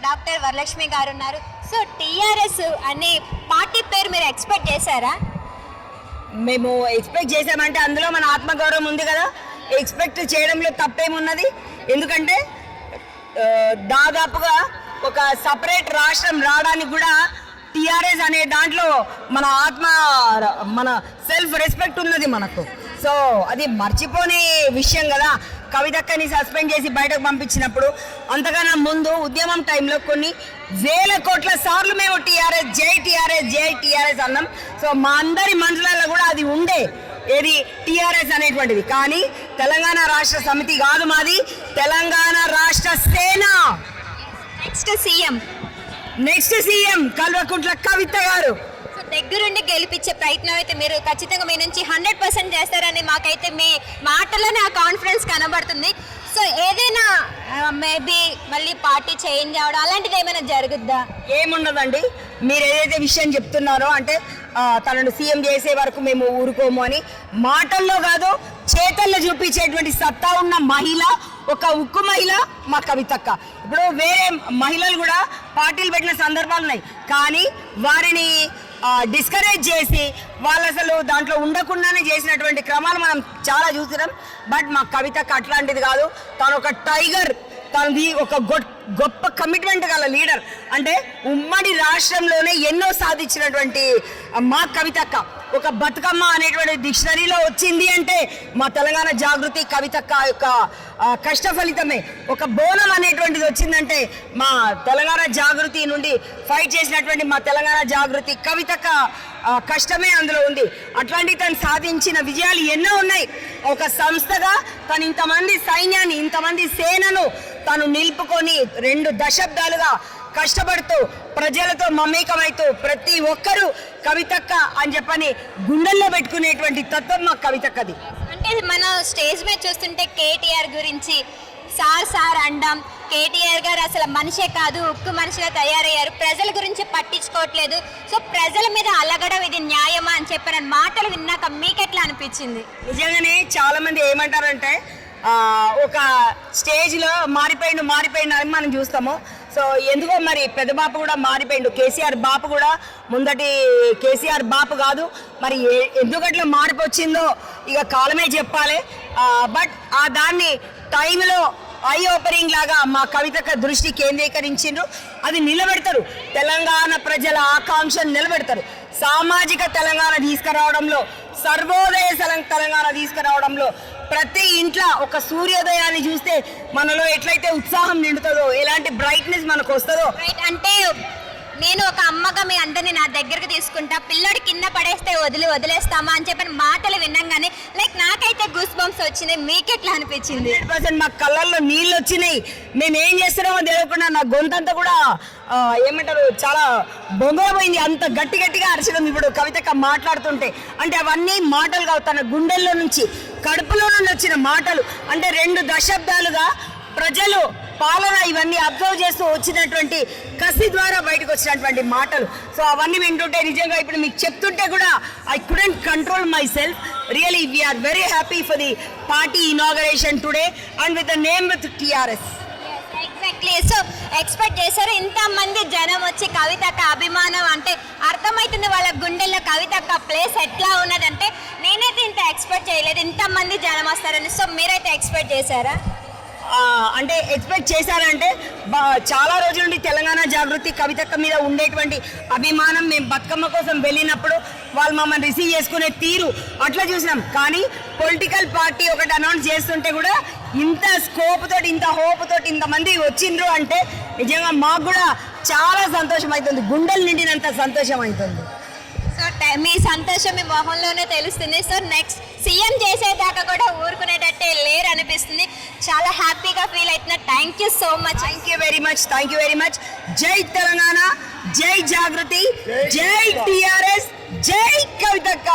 Doctor Varalakshmi గారు ఉన్నారు. So TRS అనే పార్టీ పేరు మీరు ఎక్స్పెక్ట్ చేశారా? మేము ఎక్స్పెక్ట్ చేసామంటే అందులో మన ఆత్మగౌరవం ఉంది కదా, ఎక్స్పెక్ట్ చేయడంలో తప్పేమున్నది. ఎందుకంటే దాదాపుగా ఒక సపరేట్ రాష్ట్రం రావడానికి కూడా టీఆర్ఎస్ అనే దాంట్లో మన సెల్ఫ్ రెస్పెక్ట్ ఉన్నది మనకు. సో అది మర్చిపోని విషయం కదా. కవితక్కని సస్పెండ్ చేసి బయటకు పంపించినప్పుడు అంతకన్నా ముందు ఉద్యమం టైంలో కొన్ని వేల కోట్ల సార్లు మేము టీఆర్ఎస్ జై టీఆర్ఎస్ జై టీఆర్ఎస్ అన్నాం. సో మా అందరి మనసులలో కూడా అది ఉండే, ఏది టీఆర్ఎస్ అనేటువంటిది. కానీ తెలంగాణ రాష్ట్ర సమితి కాదు మాది, తెలంగాణ రాష్ట్ర సేన. నెక్స్ట్ సీఎం కల్వకుంట్ల కవిత గారు. దగ్గరుండి గెలిపించే ప్రయత్నం అయితే మీరు ఖచ్చితంగా మీ నుంచి 100% చేస్తారని మాకైతే మీ మాటలోనే ఆ కాన్ఫిడెన్స్ కనబడుతుంది. సో ఏదైనా మేబీ మళ్ళీ పార్టీ చేంజ్ అవ్వడం అలాంటిది ఏమైనా జరుగుద్దా? ఏముండదండి. మీరు ఏదైతే విషయం చెప్తున్నారో అంటే తనను సీఎం చేసే వరకు మేము ఊరుకోము అని మాటల్లో కాదు చేతల్లో చూపించేటువంటి సత్తా ఉన్న మహిళ, ఒక ఉక్కు మహిళ మా కవితక్క. ఇప్పుడు వేరే మహిళలు కూడా పార్టీలు పెట్టిన సందర్భాలు ఉన్నాయి, కానీ వారిని డిస్కరేజ్ చేసి వాళ్ళు అసలు దాంట్లో ఉండకుండానే చేసినటువంటి క్రమాలు మనం చాలా చూసినాం. బట్ మా కవితక్క అట్లాంటిది కాదు. తను ఒక టైగర్, తనది ఒక గొప్ప కమిట్మెంట్ గల లీడర్. అంటే ఉమ్మడి రాష్ట్రంలోనే ఎన్నో సాధించినటువంటి మా కవితక్క ఒక బతుకమ్మ అనేటువంటి డిక్షనరీలో వచ్చింది అంటే మా తెలంగాణ జాగృతి కవితక్క యొక్క కష్ట ఫలితమే. ఒక బోనం అనేటువంటిది వచ్చిందంటే మా తెలంగాణ జాగృతి నుండి ఫైట్ చేసినటువంటి మా తెలంగాణ జాగృతి కవితక్క కష్టమే అందులో ఉంది. అట్లాంటి తను సాధించిన విజయాలు ఎన్నో ఉన్నాయి. ఒక సంస్థగా తను ఇంతమంది సైన్యాన్ని, ఇంతమంది సేనను తను నిలుపుకొని 2 దశాబ్దాలుగా కష్టపడుతూ ప్రజలతో మమేకమైతూ ప్రతి ఒక్కరూ కవితక్క అని చెప్పని గుండెల్లో పెట్టుకునేటువంటి తత్వం మా కవితక్కది. అంటే మనం స్టేజ్ మీద చూస్తుంటే కేటీఆర్ గురించి సార్ అండం, కేటీఆర్ గారు అసలు మనిషే కాదు ఉక్కు మనిషిగా తయారయ్యారు, ప్రజల గురించి పట్టించుకోవట్లేదు, సో ప్రజల మీద అలగడం ఇది న్యాయమా అని చెప్పిన మాటలు విన్నాక మీకెట్లా అనిపించింది? నిజంగానే చాలా మంది ఏమంటారంటే ఒక స్టేజ్లో మారిపోయిండు అని మనం చూస్తాము. సో ఎందుకో మరి పెద్ద బాపు కూడా మారిపోయిండు, కేసీఆర్ బాపు కూడా ముందటి కేసీఆర్ బాపు కాదు. మరి ఎందుకట్లా మార్పు వచ్చిందో ఇక కాలమే చెప్పాలి. బట్ ఆ దాన్ని టైంలో ఐ ఓపెనింగ్ లాగా మా కవితక్క దృష్టి కేంద్రీకరించిండ్రు. అది నిలబెడతారు, తెలంగాణ ప్రజల ఆకాంక్షను నిలబెడతారు. సామాజిక తెలంగాణ తీసుకురావడంలో, సర్వోదయ తెలంగాణ తీసుకురావడంలో ప్రతి ఇంట్లో ఒక సూర్యోదయాన్ని చూస్తే మనలో ఎట్లయితే ఉత్సాహం నిండుతుందో, ఎలాంటి బ్రైట్నెస్ మనకు వస్తుందో. అంటే నేను ఒక అమ్మగా మీ అందరినీ నా దగ్గరకు తీసుకుంటా, పిల్లడి కింద పడేస్తే వదిలేస్తామా అని చెప్పిన మాటలు విన్నాగానే లైక్ నాకైతే గూస్ బంప్స్ వచ్చినాయి. మీకెట్లా అనిపించింది? 100% మా కళ్ళల్లో నీళ్ళు వచ్చినాయి. మేము ఏం చేస్తున్నామో తెలియకుండా నా గొంతంతా కూడా ఏమంటారు చాలా బొంగపోయింది. అంత గట్టిగా అరచడం ఇప్పుడు కవితక్క మాట్లాడుతుంటే. అంటే అవన్నీ మాటలు కావు, తన గుండెల్లో నుంచి కడుపులో నుండి వచ్చిన మాటలు. అంటే 2 దశాబ్దాలుగా ప్రజలు పాలన ఇవన్నీ అబ్జర్వ్ చేస్తూ వచ్చినటువంటి కసి ద్వారా బయటకు వచ్చినటువంటి మాటలు. సో అవన్నీ వింటుంటే నిజంగా ఇప్పుడు మీకు చెప్తుంటే కూడా I couldn't control myself. Really we're very happy for the party inauguration today and with the name with TRS. Exactly. So expect చేశారు ఇంతమంది జనం వచ్చి కవితక్క అభిమానం అంటే అర్థమవుతుంది వాళ్ళ గుండెల్లో కవితక్క ప్లేస్ ఎట్లా ఉన్నదంటే నేనైతే ఇంత ఎక్స్పెక్ట్ చేయలేదు ఇంతమంది జనం వస్తారని. సో మీరైతే ఎక్స్పెక్ట్ చేశారా? అంటే ఎక్స్పెక్ట్ చేశారంటే చాలా రోజుల నుండి తెలంగాణ జాగృతి కవితక్క మీద ఉండేటువంటి అభిమానం, మేము బతుకమ్మ కోసం వెళ్ళినప్పుడు వాళ్ళు మమ్మల్ని రిసీవ్ చేసుకునే తీరు అట్లా చూసినాం. కానీ పొలిటికల్ పార్టీ ఒకటి అనౌన్స్ చేస్తుంటే కూడా ఇంత స్కోప్ తోటి, ఇంత హోప్ తోటి ఇంతమంది వచ్చిండ్రు అంటే నిజంగా మాకు కూడా చాలా సంతోషం అవుతుంది, గుండెలు నిండినంత సంతోషం అవుతుంది. సో మీ సంతోషం మీ మొహంలోనే తెలుస్తుంది. సో నెక్స్ట్ సీఎం చేసేదాకా కూడా ఊరుకునేటట్టే లేరు అనిపిస్తుంది. చాలా హ్యాపీగా ఫీల్ అవుతున్నా. Thank you so much. Thank you very much. జై తెలంగాణ, జై జాగృతి, జై టీఆర్ఎస్, జై కవితక్క.